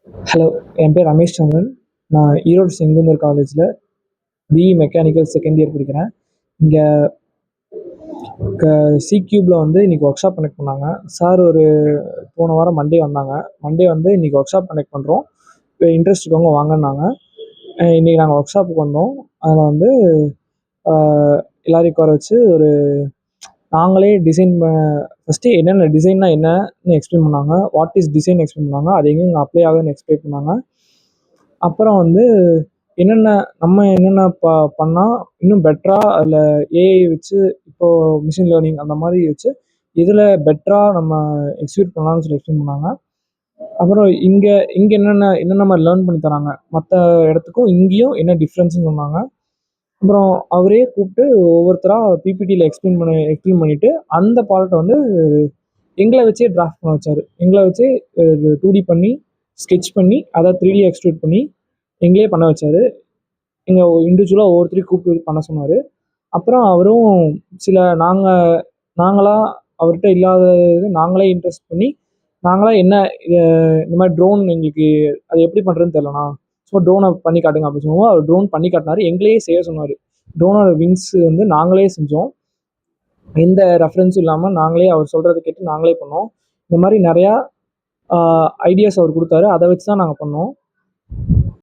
Hello, என் பேர் ரமேஷ் சந்திரன். நான் ஈரோடு செங்குந்தர் காலேஜில் பிஇ மெக்கானிக்கல் செகண்ட் இயர் படிக்கிறேன். இங்கே சி கியூப்பில் வந்து இன்றைக்கி ஒர்க் ஷாப் கனெக்ட் பண்ணாங்க. சார் ஒரு போன வாரம் மண்டே வந்தாங்க. மண்டே வந்து இன்றைக்கி ஒர்க் ஷாப் கனெக்ட் பண்ணுறோம், இப்போ இன்ட்ரெஸ்ட் இருக்கவங்க வாங்கினாங்க. இன்றைக்கி நாங்கள் ஒர்க் ஷாப்புக்கு வந்தோம். அதில் வந்து எல்லாரையும் உட்கார வச்சு ஒரு நாங்களே டிசைன் ஃபஸ்ட்டு என்னென்ன டிசைன்னா என்னன்னு எக்ஸ்பிளைன் பண்ணாங்க. வாட் இஸ் டிசைன் எக்ஸ்பிளைன் பண்ணாங்க. அது எங்கெங்கே அப்ளை ஆகுதுன்னு எக்ஸ்பிளைன் பண்ணாங்க. அப்புறம் வந்து என்னென்ன பண்ணால் இன்னும் பெட்டராக அதில் ஏஐ வச்சு இப்போது மிஷின் லேர்னிங் அந்த மாதிரி வச்சு இதில் பெட்டராக நம்ம எக்ஸிக்யூட் பண்ணலாம்னு சொல்லி எக்ஸ்பிளைன் பண்ணாங்க. அப்புறம் இங்கே இங்கே என்னென்ன மாதிரி லேர்ன் பண்ணி தராங்க, மற்ற இடத்துக்கும் இங்கேயும் என்ன டிஃப்ரென்ஸ்னு சொன்னாங்க. அப்புறம் அவரே கூப்பிட்டு ஒவ்வொருத்தராக பிபிடியில் எக்ஸ்பிளைன் பண்ணிவிட்டு அந்த பார்ட்டை வந்து எங்களை வச்சே டிராஃப்ட் பண்ண வச்சார். எங்களை வச்சே 2D பண்ணி ஸ்கெட்ச் பண்ணி அதை 3D எக்ஸ்ட்ரூட் பண்ணி எங்களே பண்ண வச்சார். எங்கள் இண்டிவிஜுவலாக ஒவ்வொருத்தரையும் கூப்பிட்டு பண்ண சொன்னார். அப்புறம் அவரும் சில நாங்களாக அவர்கிட்ட இல்லாதது நாங்களே இன்ட்ரெஸ்ட் பண்ணி நாங்களாக என்ன இந்த மாதிரி ட்ரோன் எங்களுக்கு அது எப்படி பண்ணுறதுன்னு தெரியலண்ணா, ஸோ ட்ரோனை பண்ணி காட்டுங்க அப்படின்னு சொல்லுவோம். அவர் ட்ரோன் பண்ணி காட்டினார், எங்களையே செய்ய சொன்னார். ட்ரோனோட விங்ஸ் வந்து நாங்களே செஞ்சோம், எந்த ரெஃபரன்ஸும் இல்லாமல் நாங்களே அவர் சொல்கிறத கேட்டு நாங்களே பண்ணோம். இந்த மாதிரி நிறையா ஐடியாஸ் அவர் கொடுத்தாரு, அதை வச்சு தான் நாங்கள் பண்ணோம்.